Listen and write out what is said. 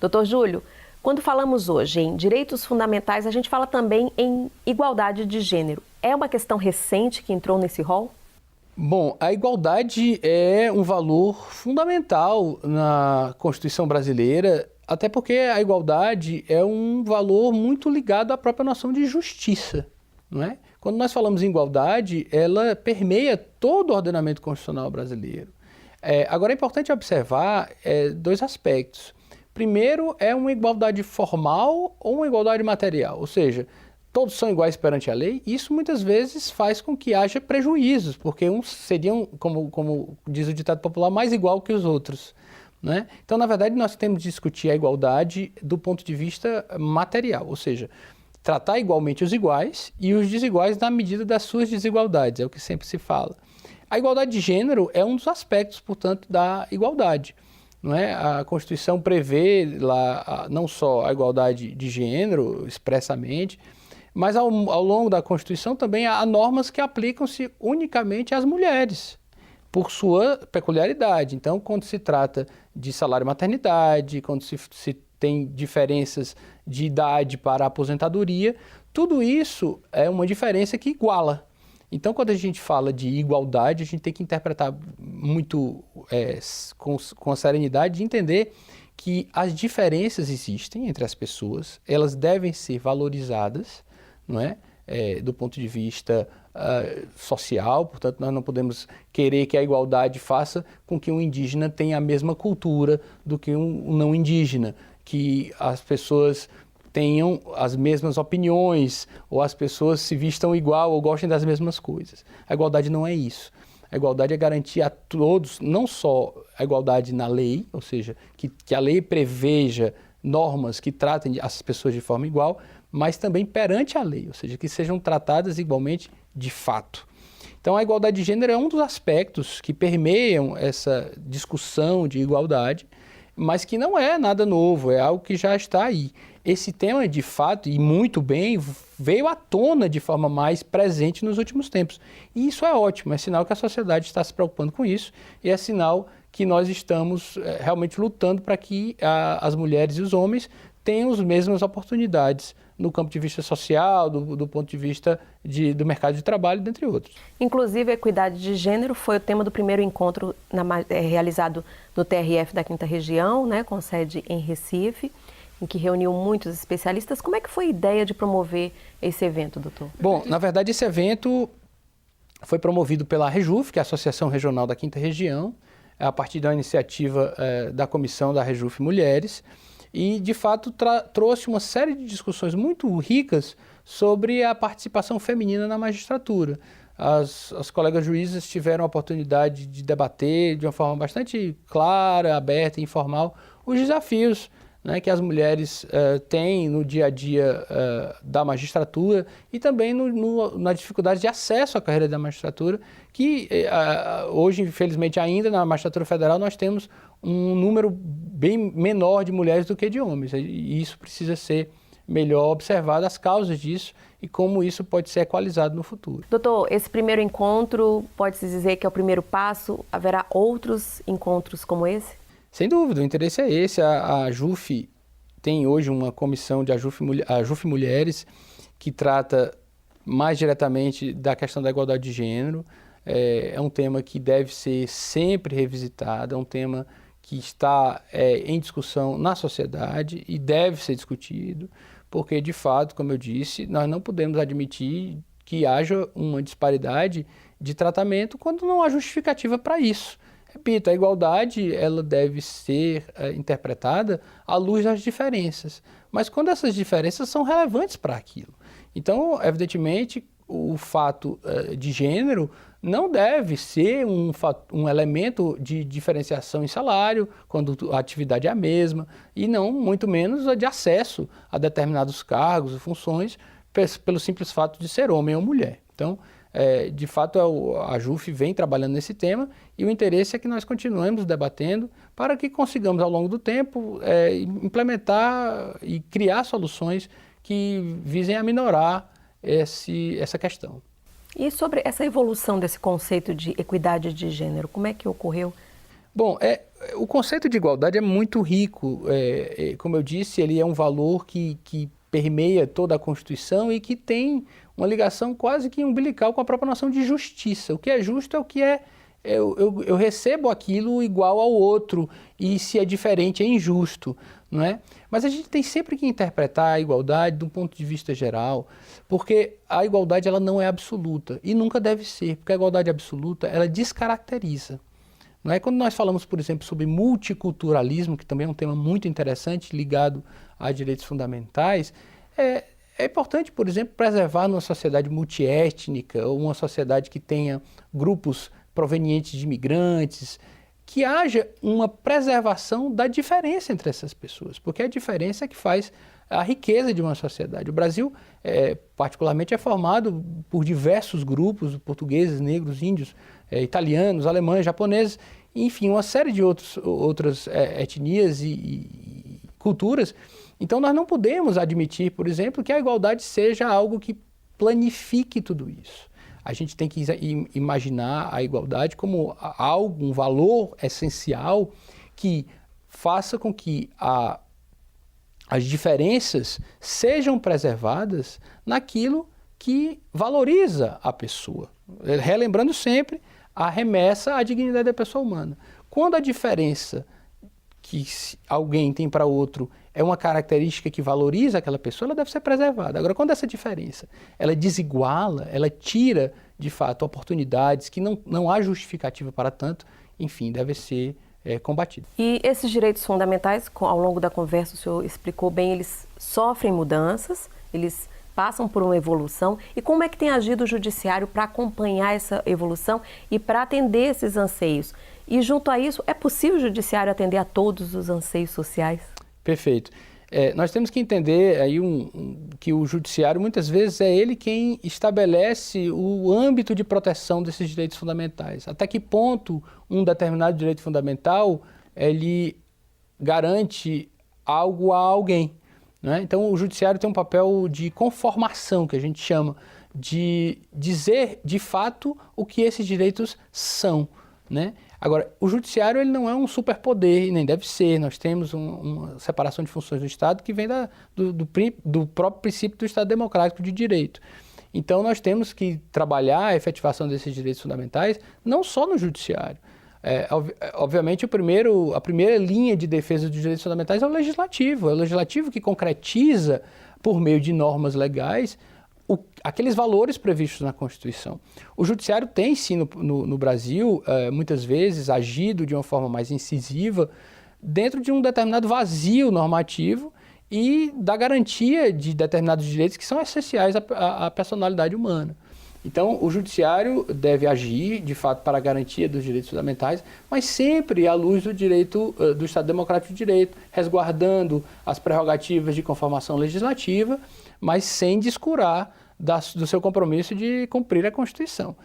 Doutor Júlio, quando falamos hoje em direitos fundamentais, a gente fala também em igualdade de gênero. É uma questão recente que entrou nesse rol? Bom, a igualdade é um valor fundamental na Constituição brasileira, até porque a igualdade é um valor muito ligado à própria noção de justiça, não é? Quando nós falamos em igualdade, ela permeia todo o ordenamento constitucional brasileiro. Agora é importante observar dois aspectos. Primeiro, é uma igualdade formal ou uma igualdade material, ou seja, todos são iguais perante a lei. Isso muitas vezes faz com que haja prejuízos, porque uns seriam, como diz o ditado popular, mais igual que os outros, né? Então, na verdade, nós temos de discutir a igualdade do ponto de vista material, ou seja, tratar igualmente os iguais e os desiguais na medida das suas desigualdades, é o que sempre se fala. A igualdade de gênero é um dos aspectos, portanto, da igualdade. Não é? A Constituição prevê lá não só a igualdade de gênero expressamente, mas ao longo da Constituição também há normas que aplicam-se unicamente às mulheres, por sua peculiaridade. Então, quando se trata de salário maternidade, quando se tem diferenças de idade para a aposentadoria, tudo isso é uma diferença que iguala. Então, quando a gente fala de igualdade, a gente tem que interpretar muito com a serenidade de entender que as diferenças existem entre as pessoas, elas devem ser valorizadas, não é? Do ponto de vista social, portanto, nós não podemos querer que a igualdade faça com que um indígena tenha a mesma cultura do que um não indígena, que as pessoas tenham as mesmas opiniões, ou as pessoas se vistam igual ou gostem das mesmas coisas. A igualdade não é isso. A igualdade é garantir a todos, não só a igualdade na lei, ou seja, que a lei preveja normas que tratem as pessoas de forma igual, mas também perante a lei, ou seja, que sejam tratadas igualmente de fato. Então, a igualdade de gênero é um dos aspectos que permeiam essa discussão de igualdade, mas que não é nada novo, é algo que já está aí. Esse tema, de fato, e muito bem, veio à tona de forma mais presente nos últimos tempos. E isso é ótimo, é sinal que a sociedade está se preocupando com isso e é sinal que nós estamos realmente lutando para que as mulheres e os homens tenham as mesmas oportunidades no campo de vista social, do ponto de vista do mercado de trabalho, dentre outros. Inclusive, a equidade de gênero foi o tema do primeiro encontro realizado no TRF da 5ª Região, né, com sede em Recife, em que reuniu muitos especialistas. Como é que foi a ideia de promover esse evento, doutor? Bom, na verdade, esse evento foi promovido pela REJUF, que é a Associação Regional da 5ª Região, a partir da iniciativa da Comissão da REJUF Mulheres, e, de fato, trouxe uma série de discussões muito ricas sobre a participação feminina na magistratura. As colegas juízes tiveram a oportunidade de debater de uma forma bastante clara, aberta e informal os desafios, né, que as mulheres têm no dia a dia da magistratura e também na dificuldade de acesso à carreira da magistratura, que hoje, infelizmente, ainda na magistratura federal nós temos um número bem menor de mulheres do que de homens. E isso precisa ser melhor observado, as causas disso e como isso pode ser equalizado no futuro. Doutor, esse primeiro encontro pode-se dizer que é o primeiro passo? Haverá outros encontros como esse? Sem dúvida, o interesse é esse. A JUF tem hoje uma comissão de JUF Mulheres que trata mais diretamente da questão da igualdade de gênero. É um tema que deve ser sempre revisitado, é um tema que está em discussão na sociedade e deve ser discutido, porque, de fato, como eu disse, nós não podemos admitir que haja uma disparidade de tratamento quando não há justificativa para isso. Repito, a igualdade ela deve ser interpretada à luz das diferenças, mas quando essas diferenças são relevantes para aquilo. Então, evidentemente, o fato de gênero não deve ser um elemento de diferenciação em salário, quando a atividade é a mesma, e não, muito menos, a de acesso a determinados cargos e funções pelo simples fato de ser homem ou mulher. Então, de fato, a JUF vem trabalhando nesse tema e o interesse é que nós continuemos debatendo para que consigamos, ao longo do tempo, implementar e criar soluções que visem aminorar essa questão. E sobre essa evolução desse conceito de equidade de gênero, como é que ocorreu? Bom, o conceito de igualdade é muito rico. Como eu disse, ele é um valor que permeia toda a Constituição e que tem uma ligação quase que umbilical com a própria noção de justiça. O que é justo é o que eu recebo aquilo igual ao outro, e se é diferente é injusto, não é? Mas a gente tem sempre que interpretar a igualdade de um ponto de vista geral, porque a igualdade ela não é absoluta e nunca deve ser, porque a igualdade absoluta ela descaracteriza. Não é? Quando nós falamos, por exemplo, sobre multiculturalismo, que também é um tema muito interessante ligado a direitos fundamentais, é importante, por exemplo, preservar numa sociedade multiétnica ou uma sociedade que tenha grupos provenientes de imigrantes, que haja uma preservação da diferença entre essas pessoas, porque a diferença é que faz a riqueza de uma sociedade. O Brasil, particularmente, é formado por diversos grupos, portugueses, negros, índios, italianos, alemães, japoneses, enfim, uma série de outras etnias e culturas. Então, nós não podemos admitir, por exemplo, que a igualdade seja algo que planifique tudo isso. A gente tem que imaginar a igualdade como algo, um valor essencial que faça com que as diferenças sejam preservadas naquilo que valoriza a pessoa. Relembrando sempre a remessa à dignidade da pessoa humana. Quando a diferença que alguém tem para outro é uma característica que valoriza aquela pessoa, ela deve ser preservada. Agora, quando essa diferença ela desiguala, ela tira, de fato, oportunidades que não há justificativa para tanto, enfim, deve ser combatido. E esses direitos fundamentais, ao longo da conversa o senhor explicou bem, eles sofrem mudanças, eles passam por uma evolução. E como é que tem agido o judiciário para acompanhar essa evolução e para atender esses anseios? E junto a isso, é possível o judiciário atender a todos os anseios sociais? Perfeito. Nós temos que entender aí que o judiciário, muitas vezes, é ele quem estabelece o âmbito de proteção desses direitos fundamentais. Até que ponto um determinado direito fundamental ele garante algo a alguém, né? Então, o judiciário tem um papel de conformação, que a gente chama, de dizer, de fato, o que esses direitos são, né? Agora, o judiciário ele não é um superpoder, nem deve ser. Nós temos uma separação de funções do Estado que vem do próprio princípio do Estado democrático de direito. Então, nós temos que trabalhar a efetivação desses direitos fundamentais não só no judiciário. Obviamente, a primeira linha de defesa dos direitos fundamentais é o legislativo que concretiza, por meio de normas legais, aqueles valores previstos na Constituição. O judiciário tem, sim, no Brasil, muitas vezes, agido de uma forma mais incisiva dentro de um determinado vazio normativo e da garantia de determinados direitos que são essenciais à personalidade humana. Então, o judiciário deve agir, de fato, para a garantia dos direitos fundamentais, mas sempre à luz do direito, do Estado Democrático de Direito, resguardando as prerrogativas de conformação legislativa, mas sem descurar do seu compromisso de cumprir a Constituição.